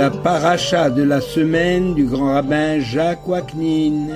La paracha de la semaine du grand rabbin Jacques Waknin.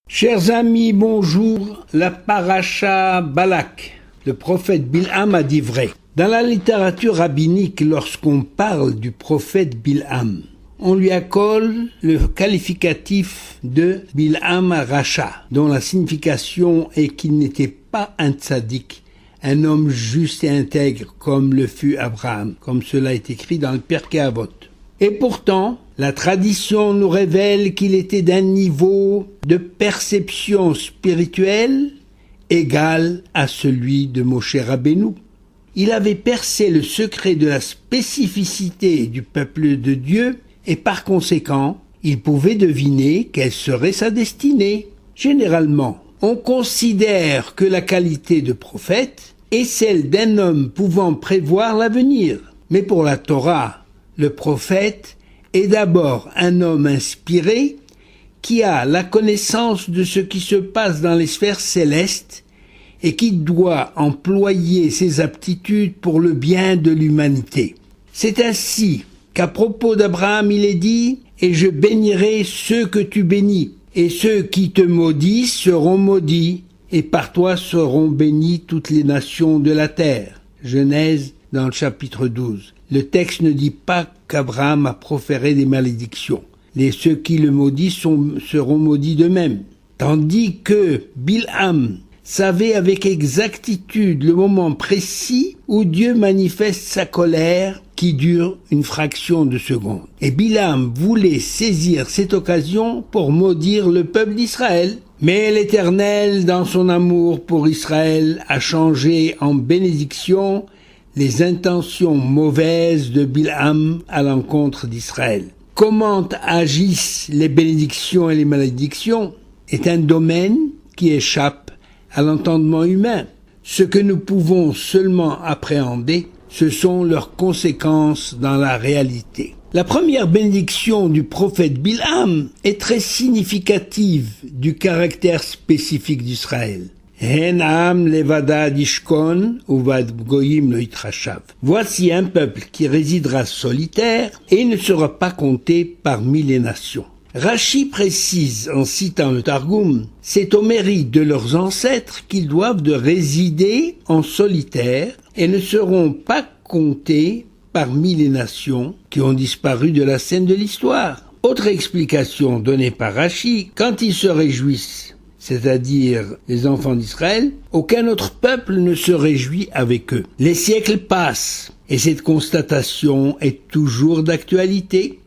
Chers amis, bonjour. La paracha Balak, le prophète Bilham a dit vrai. Dans la littérature rabbinique, lorsqu'on parle du prophète Bilham, on lui accole le qualificatif de Bilham Racha, dont la signification est qu'il n'était pas un tzaddik, un homme juste et intègre comme le fut Abraham, comme cela est écrit dans le Pirkei Avot. Et pourtant, la tradition nous révèle qu'il était d'un niveau de perception spirituelle égal à celui de Moshe Rabbeinu. Il avait percé le secret de la spécificité du peuple de Dieu et par conséquent, il pouvait deviner quelle serait sa destinée. Généralement, on considère que la qualité de prophète est celle d'un homme pouvant prévoir l'avenir. Mais pour la Torah, le prophète est d'abord un homme inspiré qui a la connaissance de ce qui se passe dans les sphères célestes et qui doit employer ses aptitudes pour le bien de l'humanité. C'est ainsi qu'à propos d'Abraham, il est dit « Et je bénirai ceux que tu bénis, et ceux qui te maudissent seront maudits, et par toi seront bénies toutes les nations de la terre. » Genèse dans le chapitre 12. Le texte ne dit pas qu'Abraham a proféré des malédictions. Ceux qui le maudissent seront maudits d'eux-mêmes. Tandis que Bilham savait avec exactitude le moment précis où Dieu manifeste sa colère qui dure une fraction de seconde. Et Bilham voulait saisir cette occasion pour maudire le peuple d'Israël. Mais l'Éternel, dans son amour pour Israël, a changé en bénédiction les intentions mauvaises de Bilham à l'encontre d'Israël. Comment agissent les bénédictions et les malédictions est un domaine qui échappe à l'entendement humain. Ce que nous pouvons seulement appréhender, ce sont leurs conséquences dans la réalité. La première bénédiction du prophète Bilham est très significative du caractère spécifique d'Israël. Henam levada dishkon uvad goyim lo yitrashav. Voici un peuple qui résidera solitaire et ne sera pas compté parmi les nations. Rashi précise, en citant le Targum, c'est au mérite de leurs ancêtres qu'ils doivent de résider en solitaire et ne seront pas comptés parmi les nations qui ont disparu de la scène de l'histoire. Autre explication donnée par Rashi, quand ils se réjouissent, c'est-à-dire les enfants d'Israël, aucun autre peuple ne se réjouit avec eux. Les siècles passent et cette constatation est toujours d'actualité.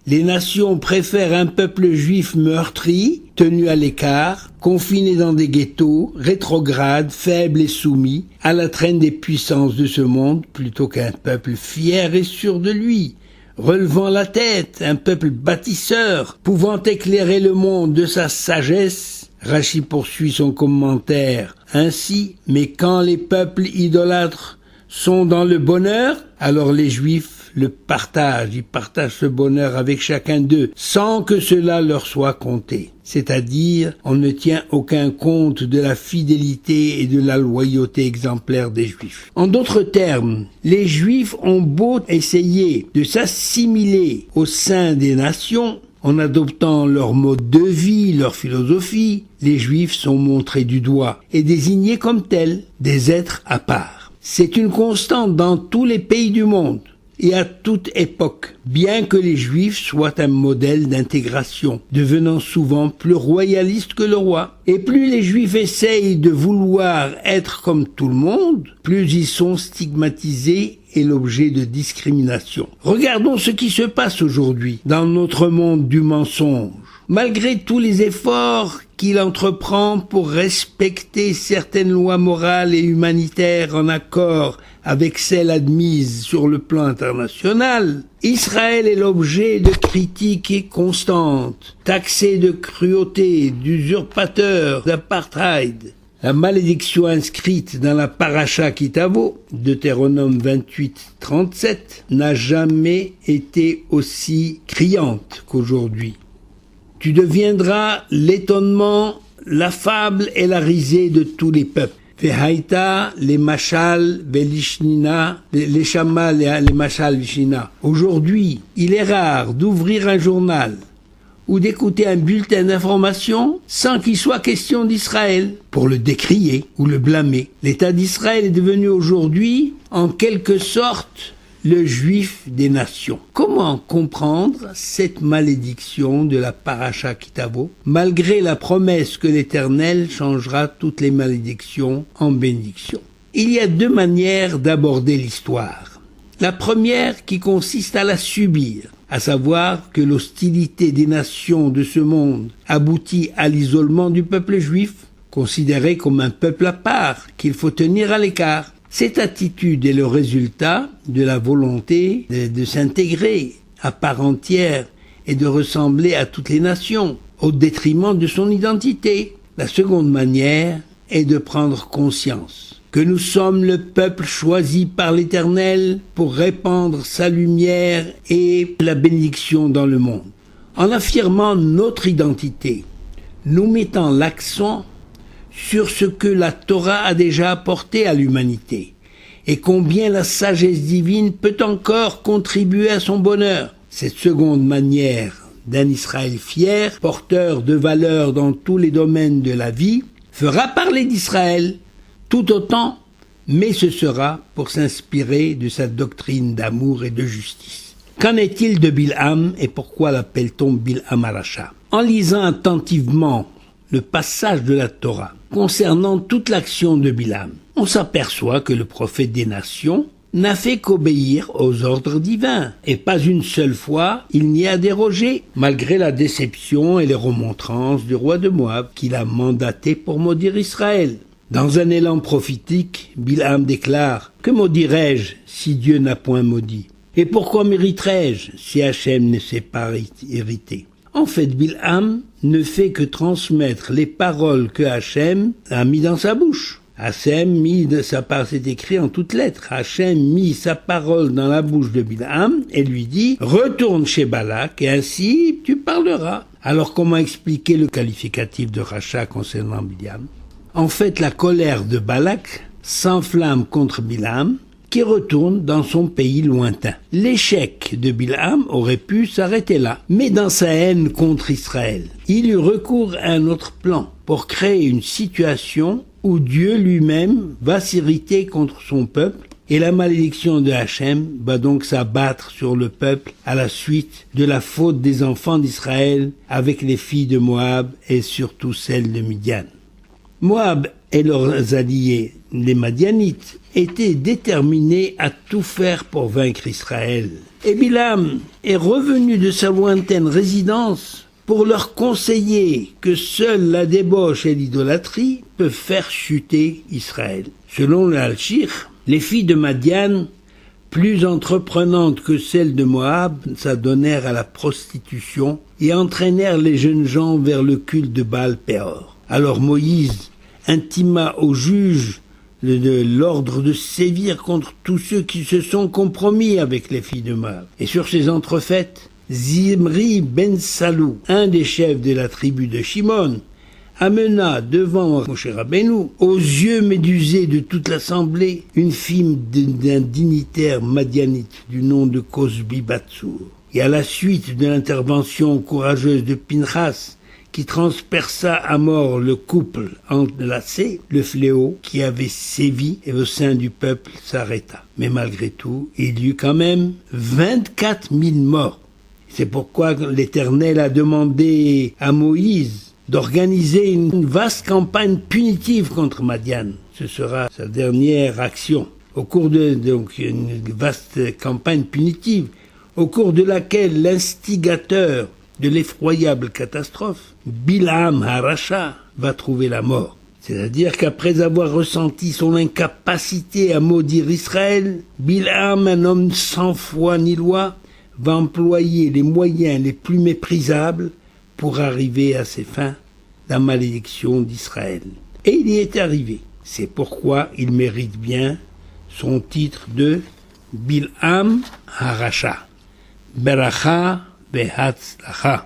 Les nations préfèrent un peuple juif meurtri, tenu à l'écart, confiné dans des ghettos, rétrograde, faible et soumis, à la traîne des puissances de ce monde, plutôt qu'un peuple fier et sûr de lui, relevant la tête, un peuple bâtisseur, pouvant éclairer le monde de sa sagesse. Rashi poursuit son commentaire ainsi, mais quand les peuples idolâtres sont dans le bonheur, alors les Juifs le partagent, ils partagent ce bonheur avec chacun d'eux, sans que cela leur soit compté. C'est-à-dire, on ne tient aucun compte de la fidélité et de la loyauté exemplaire des Juifs. En d'autres termes, les Juifs ont beau essayer de s'assimiler au sein des nations, en adoptant leur mode de vie, leur philosophie, les Juifs sont montrés du doigt et désignés comme tels, des êtres à part. C'est une constante dans tous les pays du monde et à toute époque, bien que les Juifs soient un modèle d'intégration, devenant souvent plus royalistes que le roi. Et plus les Juifs essayent de vouloir être comme tout le monde, plus ils sont stigmatisés et l'objet de discrimination. Regardons ce qui se passe aujourd'hui dans notre monde du mensonge. Malgré tous les efforts qu'il entreprend pour respecter certaines lois morales et humanitaires en accord avec celles admises sur le plan international, Israël est l'objet de critiques constantes, taxé de cruauté, d'usurpateur, d'apartheid. La malédiction inscrite dans la paracha Kitavo, Deutéronome 28-37, n'a jamais été aussi criante qu'aujourd'hui. Tu deviendras l'étonnement la fable est la risée de tous les peuples. Vehaïta, les machal, velishnina, les chamal, les machal, vishnina. Aujourd'hui, il est rare d'ouvrir un journal ou d'écouter un bulletin d'information sans qu'il soit question d'Israël, pour le décrier ou le blâmer. L'État d'Israël est devenu aujourd'hui, en quelque sorte, le juif des nations. Comment comprendre cette malédiction de la Parasha Kitavo, malgré la promesse que l'Éternel changera toutes les malédictions en bénédictions? Il y a deux manières d'aborder l'histoire. La première qui consiste à la subir, à savoir que l'hostilité des nations de ce monde aboutit à l'isolement du peuple juif, considéré comme un peuple à part, qu'il faut tenir à l'écart. Cette attitude est le résultat de la volonté de s'intégrer à part entière et de ressembler à toutes les nations, au détriment de son identité. La seconde manière est de prendre conscience que nous sommes le peuple choisi par l'Éternel pour répandre sa lumière et la bénédiction dans le monde. En affirmant notre identité, nous mettons l'accent sur ce que la Torah a déjà apporté à l'humanité et combien la sagesse divine peut encore contribuer à son bonheur. Cette seconde manière d'un Israël fier, porteur de valeurs dans tous les domaines de la vie, fera parler d'Israël tout autant, mais ce sera pour s'inspirer de sa doctrine d'amour et de justice. Qu'en est-il de Bilham et pourquoi l'appelle-t-on Bilham Aracha? En lisant attentivement le passage de la Torah concernant toute l'action de Bilham, on s'aperçoit que le prophète des nations n'a fait qu'obéir aux ordres divins, et pas une seule fois il n'y a dérogé, malgré la déception et les remontrances du roi de Moab qu'il a mandaté pour maudire Israël. Dans un élan prophétique, Bilham déclare « Que maudirais-je si Dieu n'a point maudit? Et pourquoi mériterais-je si Hachem ne s'est pas irrité ?» En fait, Bilham ne fait que transmettre les paroles que Hachem a mis dans sa bouche. Hachem mit de sa part, c'est écrit en toutes lettres, Hachem mit sa parole dans la bouche de Bilham et lui dit « Retourne chez Balak et ainsi tu parleras ». Alors comment expliquer le qualificatif de rachat concernant Bilham? En fait, la colère de Balak s'enflamme contre Bilham, qui retourne dans son pays lointain. L'échec de Bilham aurait pu s'arrêter là, mais dans sa haine contre Israël, il eut recours à un autre plan pour créer une situation où Dieu lui-même va s'irriter contre son peuple et la malédiction de Hachem va donc s'abattre sur le peuple à la suite de la faute des enfants d'Israël avec les filles de Moab et surtout celles de Midian. Moab et leurs alliés, les Madianites, étaient déterminés à tout faire pour vaincre Israël. Et Bilham est revenu de sa lointaine résidence pour leur conseiller que seule la débauche et l'idolâtrie peuvent faire chuter Israël. Selon le Halchir, les filles de Madian, plus entreprenantes que celles de Moab, s'adonnèrent à la prostitution et entraînèrent les jeunes gens vers le culte de Baal-Péor. Alors Moïse intima aux juges l'ordre de sévir contre tous ceux qui se sont compromis avec les filles de Moab. Et sur ces entrefaites, Zimri ben Salou, un des chefs de la tribu de Shimon, amena devant Moshe Rabbeinu, aux yeux médusés de toute l'assemblée, une fille d'un dignitaire madianite du nom de Cosbi Batsour. Et à la suite de l'intervention courageuse de Pinchas, qui transperça à mort le couple enlacé, le fléau qui avait sévi et au sein du peuple s'arrêta. Mais malgré tout, il y eut quand même 24 000 morts. C'est pourquoi l'Éternel a demandé à Moïse d'organiser une vaste campagne punitive contre Madian. Ce sera sa dernière action. Au cours donc une vaste campagne punitive, au cours de laquelle l'instigateur de l'effroyable catastrophe, Bilham Haracha va trouver la mort. C'est-à-dire qu'après avoir ressenti son incapacité à maudire Israël, Bilham, un homme sans foi ni loi, va employer les moyens les plus méprisables pour arriver à ses fins, la malédiction d'Israël. Et il y est arrivé. C'est pourquoi il mérite bien son titre de Bilham Haracha. Beracha Behatzlacha.